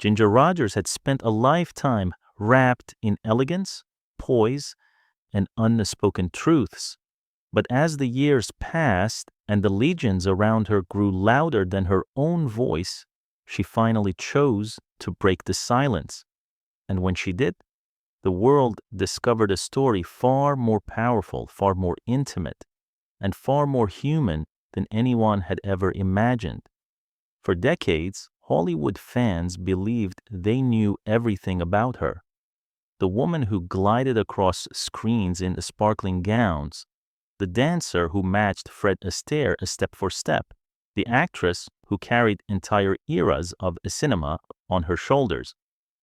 Ginger Rogers had spent a lifetime wrapped in elegance, poise, and unspoken truths. But as the years passed and the legions around her grew louder than her own voice, she finally chose to break the silence. And when she did, the world discovered a story far more powerful, far more intimate, and far more human than anyone had ever imagined. For decades, Hollywood fans believed they knew everything about her. The woman who glided across screens in sparkling gowns, the dancer who matched Fred Astaire step for step, the actress who carried entire eras of cinema on her shoulders.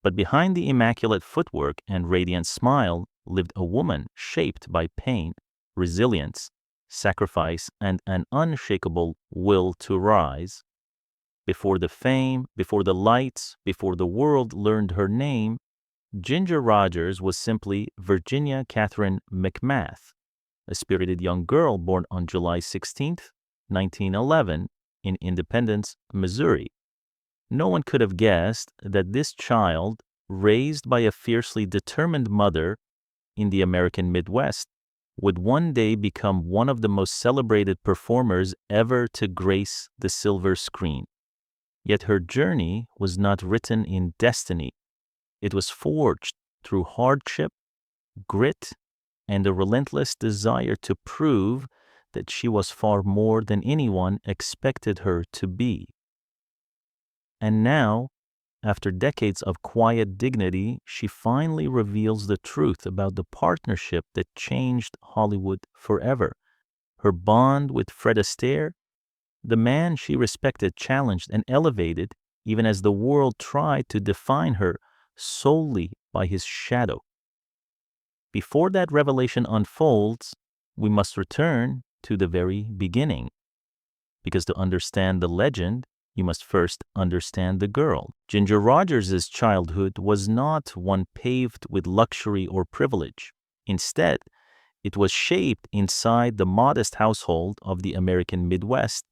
But behind the immaculate footwork and radiant smile lived a woman shaped by pain, resilience, sacrifice, and an unshakable will to rise. Before the fame, before the lights, before the world learned her name, Ginger Rogers was simply Virginia Catherine McMath, a spirited young girl born on July 16, 1911, in Independence, Missouri. No one could have guessed that this child, raised by a fiercely determined mother in the American Midwest, would one day become one of the most celebrated performers ever to grace the silver screen. Yet her journey was not written in destiny. It was forged through hardship, grit, and a relentless desire to prove that she was far more than anyone expected her to be. And now, after decades of quiet dignity, she finally reveals the truth about the partnership that changed Hollywood forever. Her bond with Fred Astaire, the man she respected, challenged, and elevated, even as the world tried to define her solely by his shadow. Before that revelation unfolds, we must return to the very beginning. Because to understand the legend, you must first understand the girl. Ginger Rogers' childhood was not one paved with luxury or privilege. Instead, it was shaped inside the modest household of the American Midwest,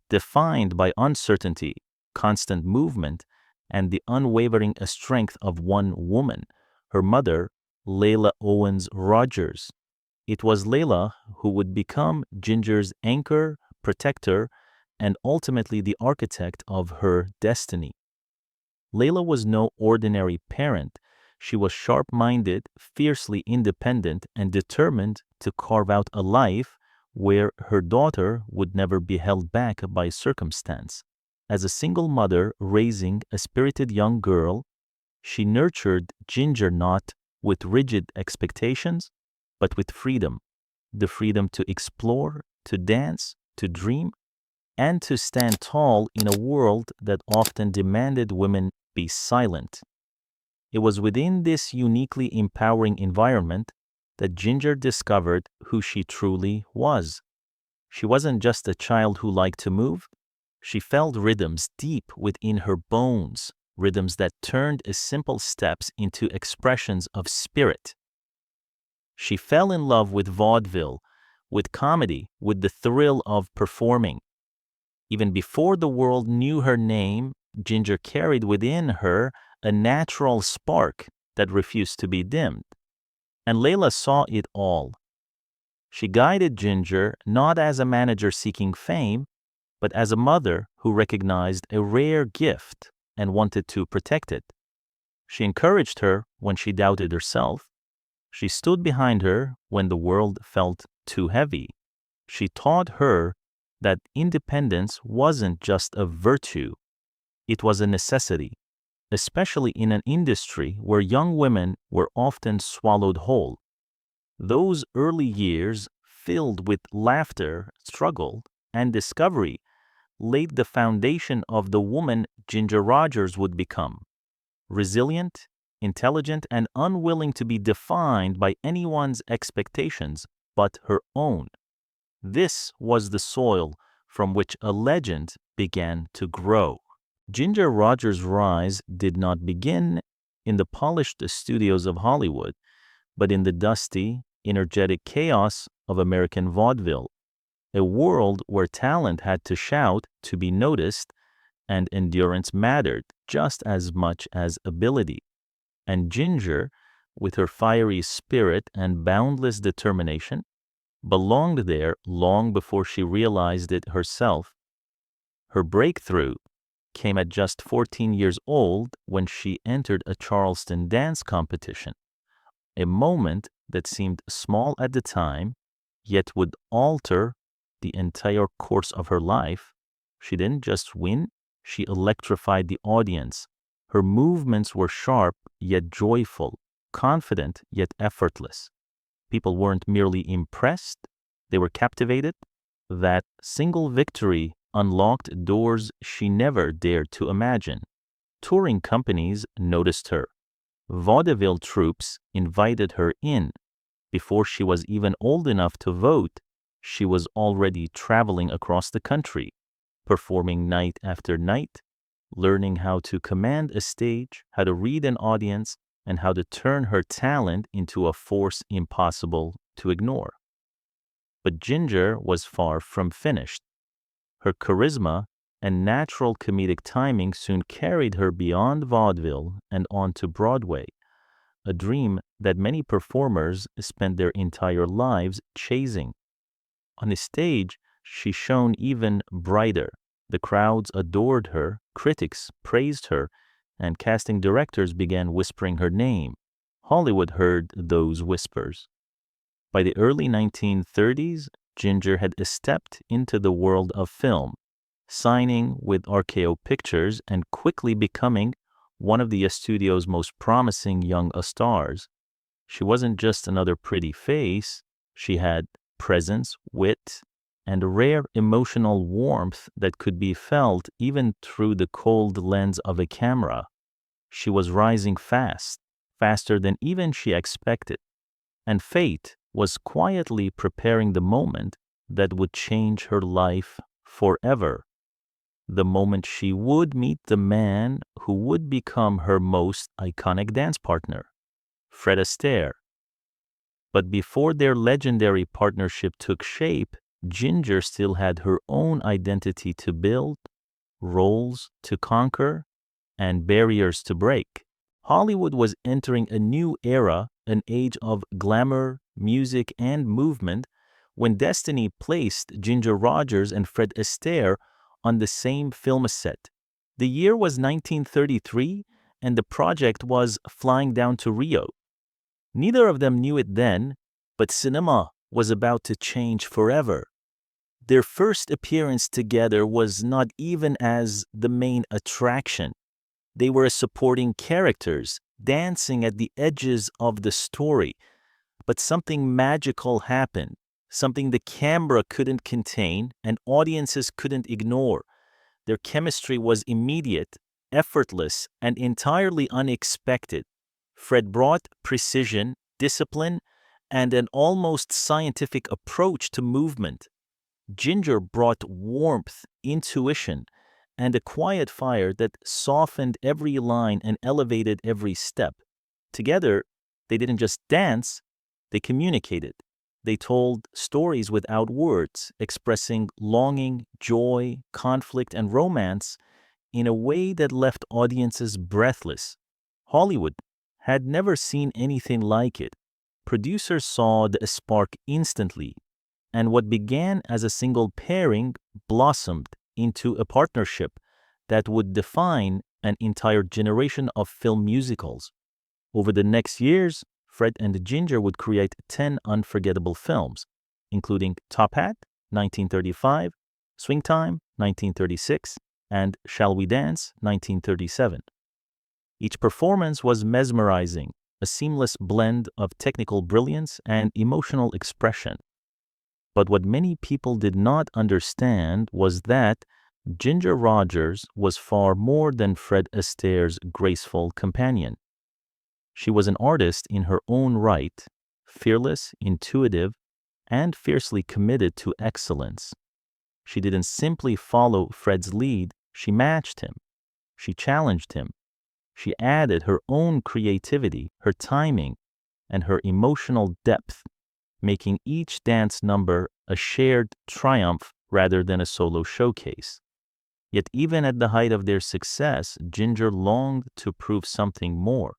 defined by uncertainty, constant movement, and the unwavering strength of one woman, her mother, Layla Owens Rogers. It was Layla who would become Ginger's anchor, protector, and ultimately the architect of her destiny. Layla was no ordinary parent. She was sharp-minded, fiercely independent, and determined to carve out a life where her daughter would never be held back by circumstance. As a single mother raising a spirited young girl, she nurtured Ginger not with rigid expectations, but with freedom. The freedom to explore, to dance, to dream, and to stand tall in a world that often demanded women be silent. It was within this uniquely empowering environment that Ginger discovered who she truly was. She wasn't just a child who liked to move. She felt rhythms deep within her bones, rhythms that turned simple steps into expressions of spirit. She fell in love with vaudeville, with comedy, with the thrill of performing. Even before the world knew her name, Ginger carried within her a natural spark that refused to be dimmed. And Layla saw it all. She guided Ginger not as a manager seeking fame, but as a mother who recognized a rare gift and wanted to protect it. She encouraged her when she doubted herself. She stood behind her when the world felt too heavy. She taught her that independence wasn't just a virtue, it was a necessity, especially in an industry where young women were often swallowed whole. Those early years, filled with laughter, struggle, and discovery, laid the foundation of the woman Ginger Rogers would become. Resilient, intelligent, and unwilling to be defined by anyone's expectations but her own. This was the soil from which a legend began to grow. Ginger Rogers' rise did not begin in the polished studios of Hollywood, but in the dusty, energetic chaos of American vaudeville, a world where talent had to shout to be noticed and endurance mattered. just as much as ability. And Ginger, with her fiery spirit and boundless determination, belonged there long before she realized it herself. Her breakthrough came at just 14 years old when she entered a Charleston dance competition, a moment that seemed small at the time, yet would alter the entire course of her life. She didn't just win, she electrified the audience. Her movements were sharp yet joyful, confident yet effortless. People weren't merely impressed, they were captivated. That single victory unlocked doors she never dared to imagine. Touring companies noticed her. Vaudeville troupes invited her in. Before she was even old enough to vote, she was already traveling across the country, performing night after night, learning how to command a stage, how to read an audience, and how to turn her talent into a force impossible to ignore. But Ginger was far from finished. Her charisma and natural comedic timing soon carried her beyond vaudeville and onto Broadway, a dream that many performers spend their entire lives chasing. On the stage, she shone even brighter. The crowds adored her, critics praised her, and casting directors began whispering her name. Hollywood heard those whispers. By the early 1930s, Ginger had stepped into the world of film, signing with RKO Pictures and quickly becoming one of the studio's most promising young stars. She wasn't just another pretty face, she had presence, wit, and a rare emotional warmth that could be felt even through the cold lens of a camera. She was rising fast, faster than even she expected, and fate was quietly preparing the moment that would change her life forever. The moment she would meet the man who would become her most iconic dance partner, Fred Astaire. But before their legendary partnership took shape, Ginger still had her own identity to build, roles to conquer, and barriers to break. Hollywood was entering a new era, an age of glamour, music, and movement, when destiny placed Ginger Rogers and Fred Astaire on the same film set. The year was 1933, and the project was Flying Down to Rio. Neither of them knew it then, but cinema was about to change forever. Their first appearance together was not even as the main attraction. They were supporting characters, dancing at the edges of the story. But something magical happened, something the camera couldn't contain and audiences couldn't ignore. Their chemistry was immediate, effortless, and entirely unexpected. Fred brought precision, discipline, and an almost scientific approach to movement. Ginger brought warmth, intuition, and a quiet fire that softened every line and elevated every step. Together, they didn't just dance, they communicated. They told stories without words, expressing longing, joy, conflict, and romance in a way that left audiences breathless. Hollywood had never seen anything like it. Producers saw the spark instantly, and what began as a single pairing blossomed into a partnership that would define an entire generation of film musicals. Over the next years, Fred and Ginger would create 10 unforgettable films, including Top Hat, 1935, Swing Time, 1936, and Shall We Dance, 1937. Each performance was mesmerizing, a seamless blend of technical brilliance and emotional expression. But what many people did not understand was that Ginger Rogers was far more than Fred Astaire's graceful companion. She was an artist in her own right, fearless, intuitive, and fiercely committed to excellence. She didn't simply follow Fred's lead, she matched him. She challenged him. She added her own creativity, her timing, and her emotional depth, making each dance number a shared triumph rather than a solo showcase. Yet even at the height of their success, Ginger longed to prove something more,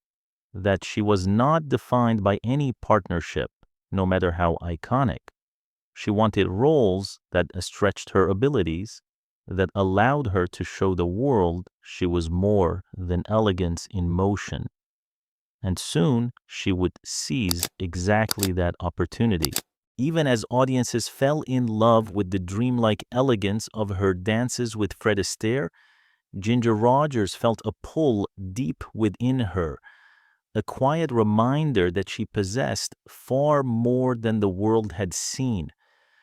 that she was not defined by any partnership, no matter how iconic. She wanted roles that stretched her abilities, that allowed her to show the world she was more than elegance in motion. And soon she would seize exactly that opportunity. Even as audiences fell in love with the dreamlike elegance of her dances with Fred Astaire, Ginger Rogers felt a pull deep within her, a quiet reminder that she possessed far more than the world had seen.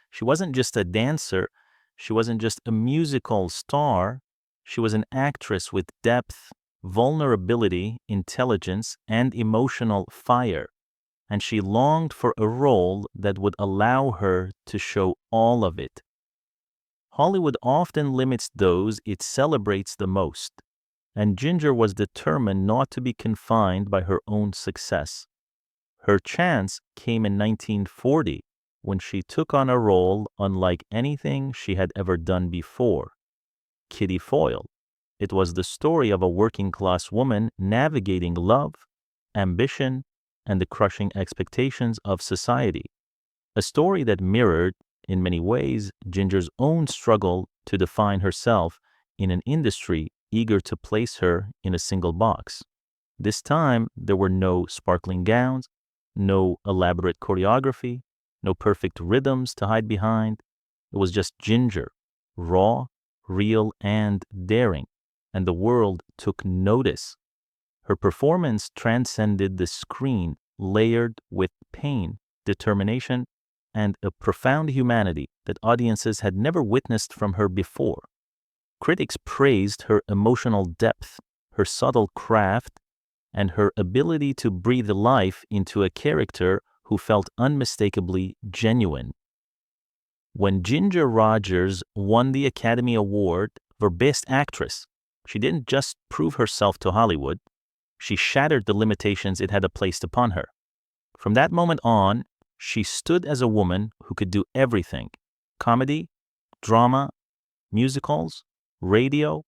She wasn't just a dancer, she wasn't just a musical star, she was an actress with depth, vulnerability, intelligence, and emotional fire. And she longed for a role that would allow her to show all of it. Hollywood often limits those it celebrates the most, and Ginger was determined not to be confined by her own success. Her chance came in 1940 when she took on a role unlike anything she had ever done before, Kitty Foyle. It was the story of a working-class woman navigating love, ambition, and the crushing expectations of society. A story that mirrored, in many ways, Ginger's own struggle to define herself in an industry eager to place her in a single box. This time, there were no sparkling gowns, no elaborate choreography, no perfect rhythms to hide behind. It was just Ginger, raw, real, and daring, and the world took notice. Her performance transcended the screen, layered with pain, determination, and a profound humanity that audiences had never witnessed from her before. Critics praised her emotional depth, her subtle craft, and her ability to breathe life into a character who felt unmistakably genuine. When Ginger Rogers won the Academy Award for Best Actress, she didn't just prove herself to Hollywood, she shattered the limitations it had placed upon her. From that moment on, she stood as a woman who could do everything: comedy, drama, musicals, radio,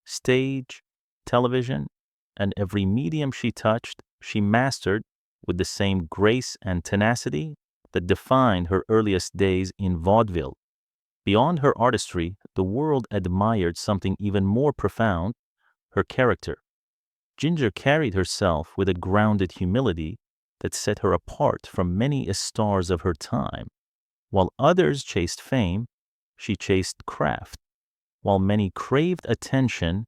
stage, television, and every medium she touched, she mastered with the same grace and tenacity that defined her earliest days in vaudeville. Beyond her artistry, the world admired something even more profound: her character. Ginger carried herself with a grounded humility that set her apart from many stars of her time. While others chased fame, she chased craft. While many craved attention,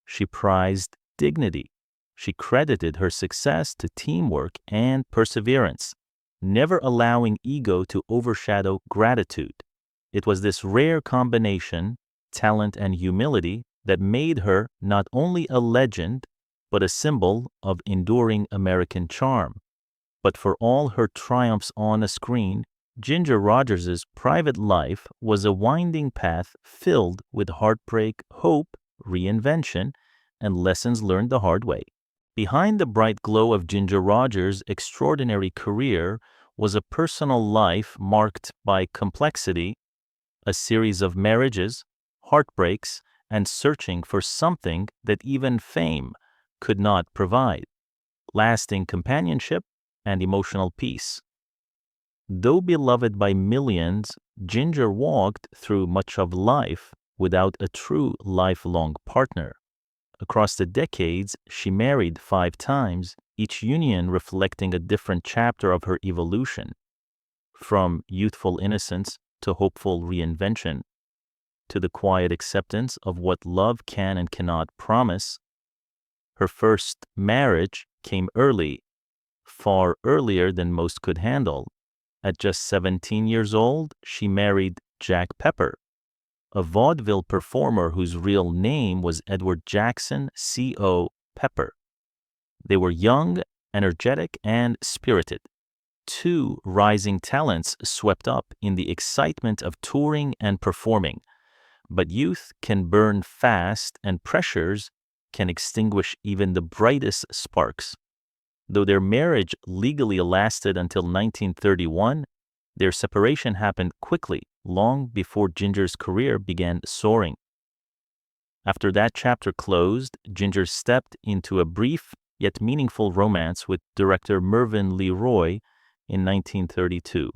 she prized dignity. She credited her success to teamwork and perseverance, never allowing ego to overshadow gratitude. It was this rare combination, talent and humility, that made her not only a legend, but a symbol of enduring American charm. But for all her triumphs on a screen, Ginger Rogers' private life was a winding path filled with heartbreak, hope, reinvention, and lessons learned the hard way. Behind the bright glow of Ginger Rogers' extraordinary career was a personal life marked by complexity, a series of marriages, heartbreaks, and searching for something that even fame could not provide: lasting companionship and emotional peace. Though beloved by millions, Ginger walked through much of life without a true lifelong partner. Across the decades, she married 5 times, each union reflecting a different chapter of her evolution, from youthful innocence to hopeful reinvention, to the quiet acceptance of what love can and cannot promise. Her first marriage came early, far earlier than most could handle. At just 17 years old, she married Jack Pepper, a vaudeville performer whose real name was Edward Jackson C.O. Pepper. They were young, energetic, and spirited, 2 rising talents swept up in the excitement of touring and performing. But youth can burn fast, and pressures can extinguish even the brightest sparks. Though their marriage legally lasted until 1931, their separation happened quickly, long before Ginger's career began soaring. After that chapter closed, Ginger stepped into a brief yet meaningful romance with director Mervyn Leroy in 1932.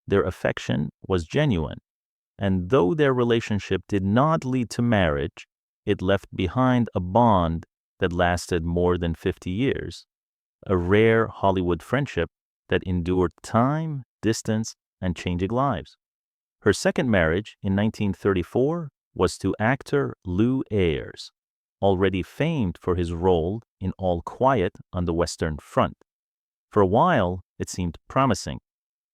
Their affection was genuine, and though their relationship did not lead to marriage, it left behind a bond that lasted more than 50 years, a rare Hollywood friendship that endured time, distance, and changing lives. Her second marriage in 1934 was to actor Lew Ayres, already famed for his role in All Quiet on the Western Front. For a while, it seemed promising.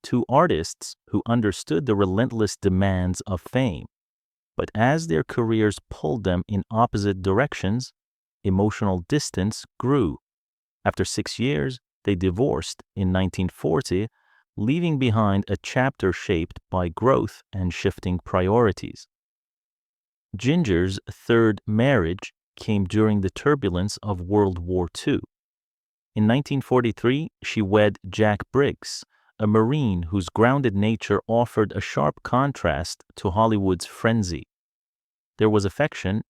Two artists who understood the relentless demands of fame. But as their careers pulled them in opposite directions, emotional distance grew. After 6 years, they divorced in 1940, leaving behind a chapter shaped by growth and shifting priorities. Ginger's third marriage came during the turbulence of World War II. In 1943, she wed Jack Briggs, a Marine whose grounded nature offered a sharp contrast to Hollywood's frenzy. There was affection,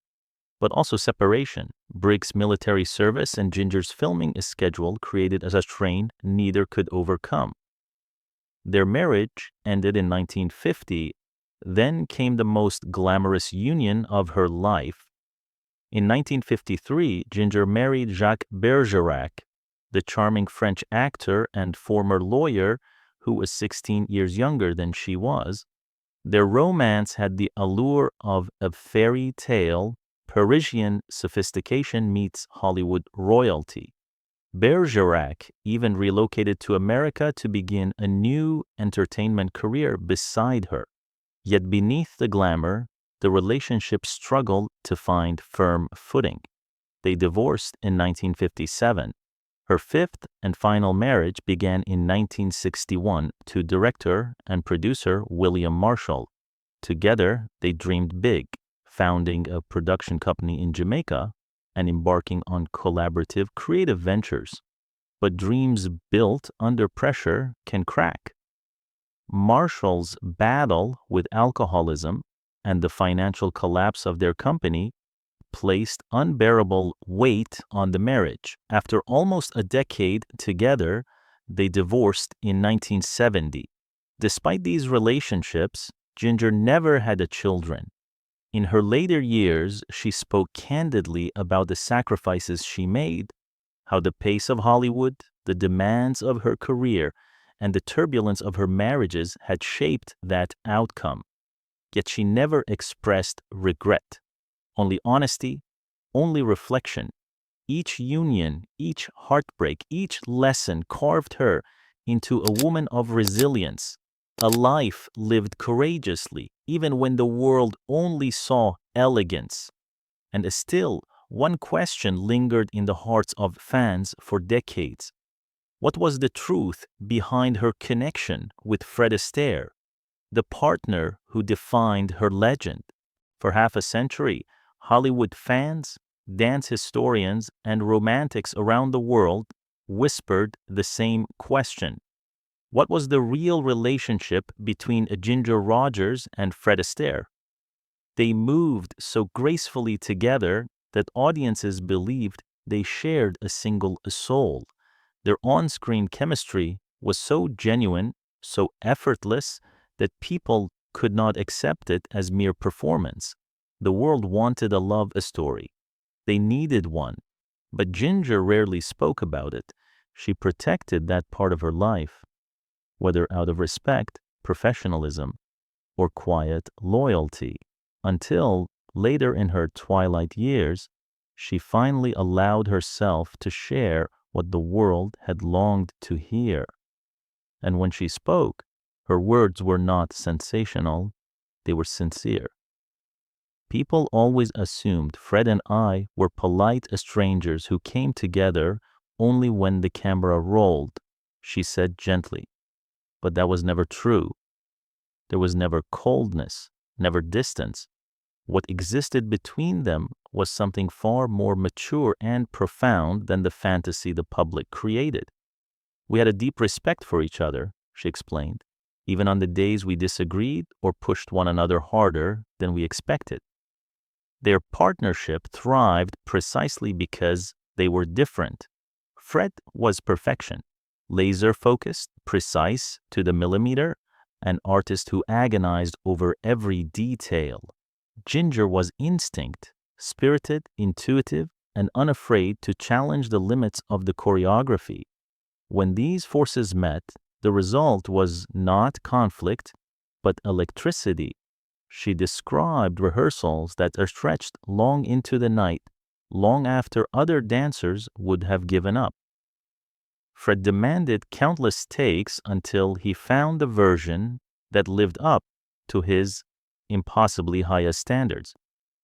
but also separation. Briggs' military service and Ginger's filming schedule created a strain neither could overcome. Their marriage ended in 1950. Then came the most glamorous union of her life. In 1953, Ginger married Jacques Bergerac, the charming French actor and former lawyer who was 16 years younger than she was. Their romance had the allure of a fairy tale. Parisian sophistication meets Hollywood royalty. Bergerac even relocated to America to begin a new entertainment career beside her. Yet beneath the glamour, the relationship struggled to find firm footing. They divorced in 1957. Her fifth and final marriage began in 1961 to director and producer William Marshall. Together, they dreamed big, founding a production company in Jamaica and embarking on collaborative creative ventures. But dreams built under pressure can crack. Marshall's battle with alcoholism and the financial collapse of their company placed unbearable weight on the marriage. After almost a decade together, they divorced in 1970. Despite these relationships, Ginger never had children. In her later years, she spoke candidly about the sacrifices she made, how the pace of Hollywood, the demands of her career, and the turbulence of her marriages had shaped that outcome. Yet she never expressed regret. Only honesty, only reflection. Each union, each heartbreak, each lesson carved her into a woman of resilience, a life lived courageously, even when the world only saw elegance. And still, one question lingered in the hearts of fans for decades. What was the truth behind her connection with Fred Astaire, the partner who defined her legend? For half a century, Hollywood fans, dance historians, and romantics around the world whispered the same question. What was the real relationship between Ginger Rogers and Fred Astaire? They moved so gracefully together that audiences believed they shared a single soul. Their on-screen chemistry was so genuine, so effortless, that people could not accept it as mere performance. The world wanted a love story. They needed one. But Ginger rarely spoke about it. She protected that part of her life, whether out of respect, professionalism, or quiet loyalty, until later in her twilight years, she finally allowed herself to share what the world had longed to hear. And when she spoke, her words were not sensational, they were sincere. People always assumed Fred and I were polite strangers who came together only when the camera rolled, she said gently. But that was never true. There was never coldness, never distance. What existed between them was something far more mature and profound than the fantasy the public created. We had a deep respect for each other, she explained, even on the days we disagreed or pushed one another harder than we expected. Their partnership thrived precisely because they were different. Fred was perfection, laser-focused, precise to the millimeter, an artist who agonized over every detail. Ginger was instinct, spirited, intuitive, and unafraid to challenge the limits of the choreography. When these forces met, the result was not conflict, but electricity. She described rehearsals that stretched long into the night, long after other dancers would have given up. Fred demanded countless takes until he found the version that lived up to his impossibly highest standards.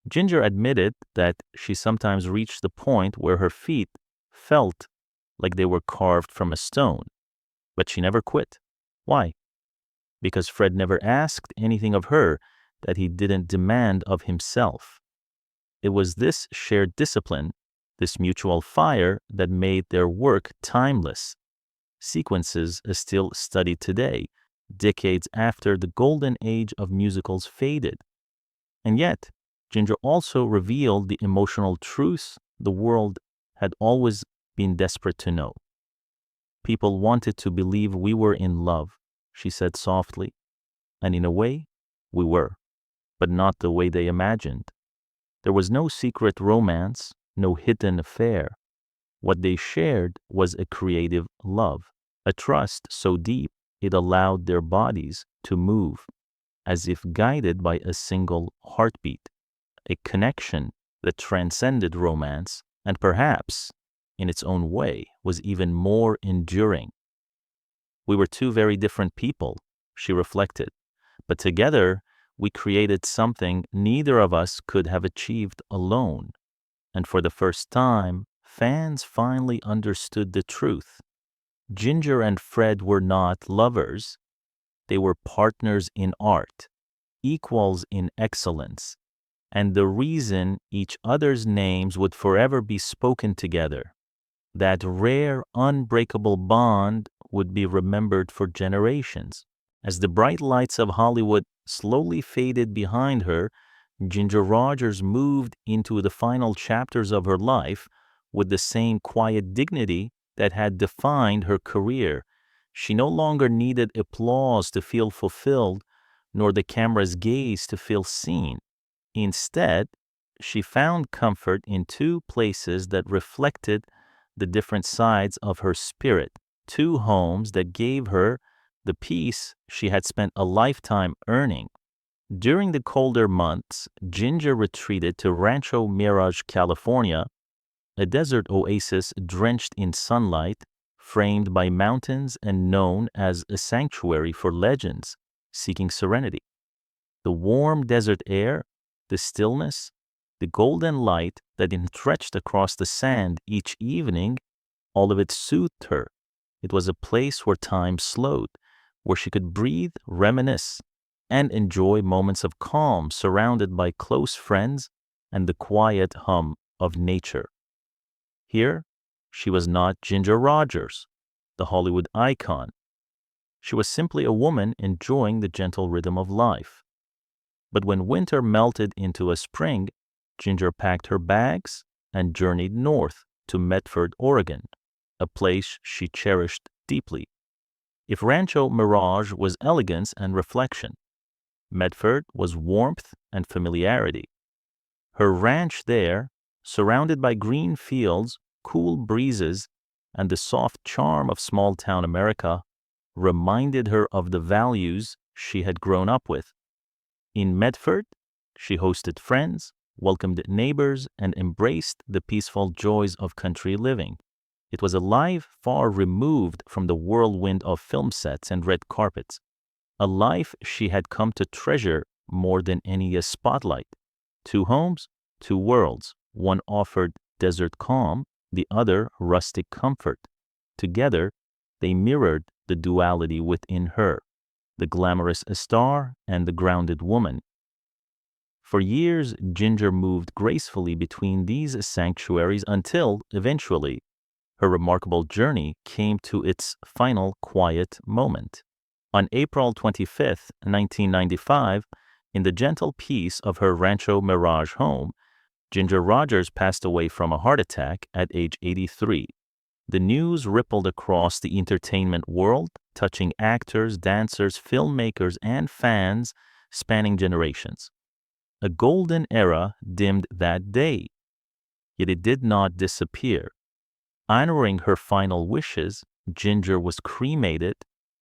Ginger admitted that she sometimes reached the point where her feet felt like they were carved from a stone, but she never quit. Why? Because Fred never asked anything of her that he didn't demand of himself. It was this shared discipline, this mutual fire, that made their work timeless. Sequences are still studied today, decades after the golden age of musicals faded. And yet, Ginger also revealed the emotional truths the world had always been desperate to know. People wanted to believe we were in love, she said softly, and in a way, we were, but not the way they imagined. There was no secret romance, no hidden affair. What they shared was a creative love, a trust so deep it allowed their bodies to move, as if guided by a single heartbeat, a connection that transcended romance and perhaps, in its own way, was even more enduring. We were two very different people, she reflected, but together we created something neither of us could have achieved alone. And for the first time, fans finally understood the truth. Ginger and Fred were not lovers. They were partners in art, equals in excellence, and the reason each other's names would forever be spoken together. That rare, unbreakable bond would be remembered for generations. As the bright lights of Hollywood slowly faded behind her, Ginger Rogers moved into the final chapters of her life with the same quiet dignity that had defined her career. She no longer needed applause to feel fulfilled, nor the camera's gaze to feel seen. Instead, she found comfort in two places that reflected the different sides of her spirit, two homes that gave her the peace she had spent a lifetime earning. During the colder months, Ginger retreated to Rancho Mirage, California, a desert oasis drenched in sunlight, framed by mountains and known as a sanctuary for legends seeking serenity. The warm desert air, the stillness, the golden light that stretched across the sand each evening, all of it soothed her. It was a place where time slowed, where she could breathe, reminisce, and enjoy moments of calm surrounded by close friends and the quiet hum of nature. Here, she was not Ginger Rogers, the Hollywood icon. She was simply a woman enjoying the gentle rhythm of life. But when winter melted into a spring, Ginger packed her bags and journeyed north to Medford, Oregon, a place she cherished deeply. If Rancho Mirage was elegance and reflection, Medford was warmth and familiarity. Her ranch there, surrounded by green fields, cool breezes, and the soft charm of small-town America, reminded her of the values she had grown up with. In Medford, she hosted friends, welcomed neighbors, and embraced the peaceful joys of country living. It was a life far removed from the whirlwind of film sets and red carpets, a life she had come to treasure more than any a spotlight. Two homes, two worlds. One offered desert calm, the other rustic comfort. Together, they mirrored the duality within her, the glamorous star and the grounded woman. For years, Ginger moved gracefully between these sanctuaries until, eventually, her remarkable journey came to its final quiet moment. On April 25, 1995, in the gentle peace of her Rancho Mirage home, Ginger Rogers passed away from a heart attack at age 83. The news rippled across the entertainment world, touching actors, dancers, filmmakers, and fans spanning generations. A golden era dimmed that day, yet it did not disappear. Honoring her final wishes, Ginger was cremated,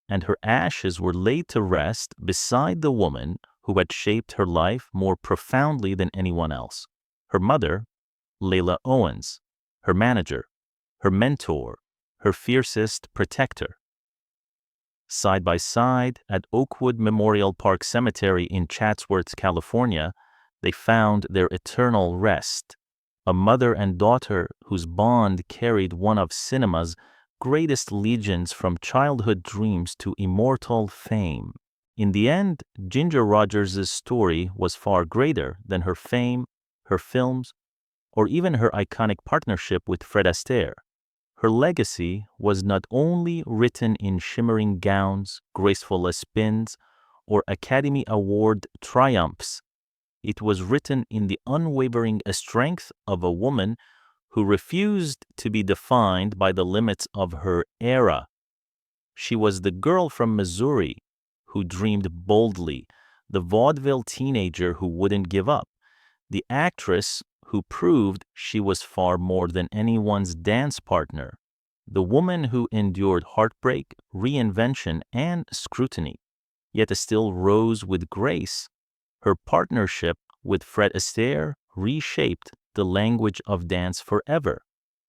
and her ashes were laid to rest beside the woman who had shaped her life more profoundly than anyone else. Her mother, Layla Owens, her manager, her mentor, her fiercest protector. Side by side at Oakwood Memorial Park Cemetery in Chatsworth, California, they found their eternal rest, a mother and daughter whose bond carried one of cinema's greatest legends from childhood dreams to immortal fame. In the end, Ginger Rogers' story was far greater than her fame, her films, or even her iconic partnership with Fred Astaire. Her legacy was not only written in shimmering gowns, graceful spins, or Academy Award triumphs. It was written in the unwavering strength of a woman who refused to be defined by the limits of her era. She was the girl from Missouri who dreamed boldly, the vaudeville teenager who wouldn't give up, the actress who proved she was far more than anyone's dance partner, the woman who endured heartbreak, reinvention, and scrutiny, yet still rose with grace. Her partnership with Fred Astaire reshaped the language of dance forever.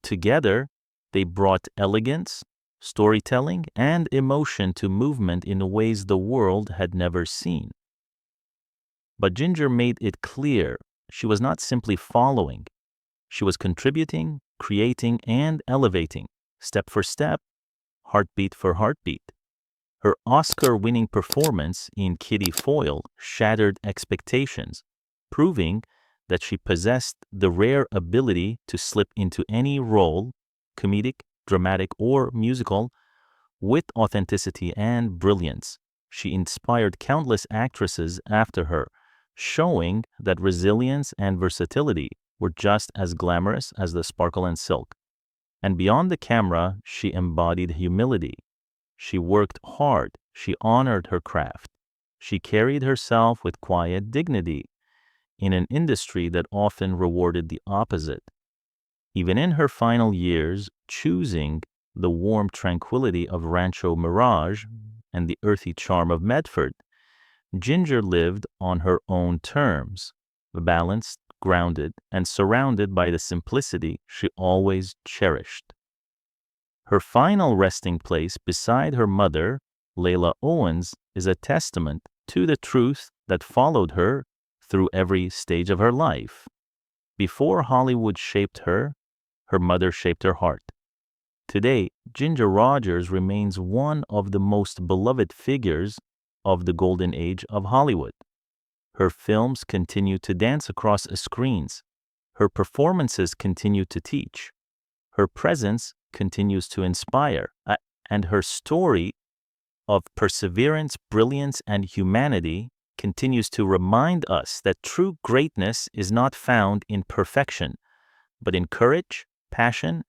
Together, they brought elegance, storytelling, and emotion to movement in ways the world had never seen. But Ginger made it clear she was not simply following. She was contributing, creating, and elevating, step for step, heartbeat for heartbeat. Her Oscar-winning performance in Kitty Foyle shattered expectations, proving that she possessed the rare ability to slip into any role, comedic, dramatic, or musical, with authenticity and brilliance. She inspired countless actresses after her, showing that resilience and versatility were just as glamorous as the sparkle and silk. And beyond the camera, she embodied humility. She worked hard. She honored her craft. She carried herself with quiet dignity in an industry that often rewarded the opposite. Even in her final years, choosing the warm tranquility of Rancho Mirage and the earthy charm of Medford, Ginger lived on her own terms, balanced, grounded, and surrounded by the simplicity she always cherished. Her final resting place beside her mother, Layla Owens, is a testament to the truth that followed her through every stage of her life. Before Hollywood shaped her mother shaped her heart. Today, Ginger Rogers remains one of the most beloved figures of the golden age of Hollywood. Her films continue to dance across screens. Her performances continue to teach. Her presence continues to inspire, and her story of perseverance, brilliance, and humanity continues to remind us that true greatness is not found in perfection, but in courage, passion,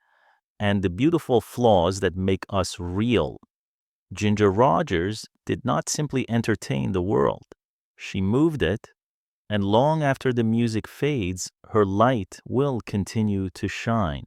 and the beautiful flaws that make us real. Ginger Rogers did not simply entertain the world. She moved it, and long after the music fades, her light will continue to shine.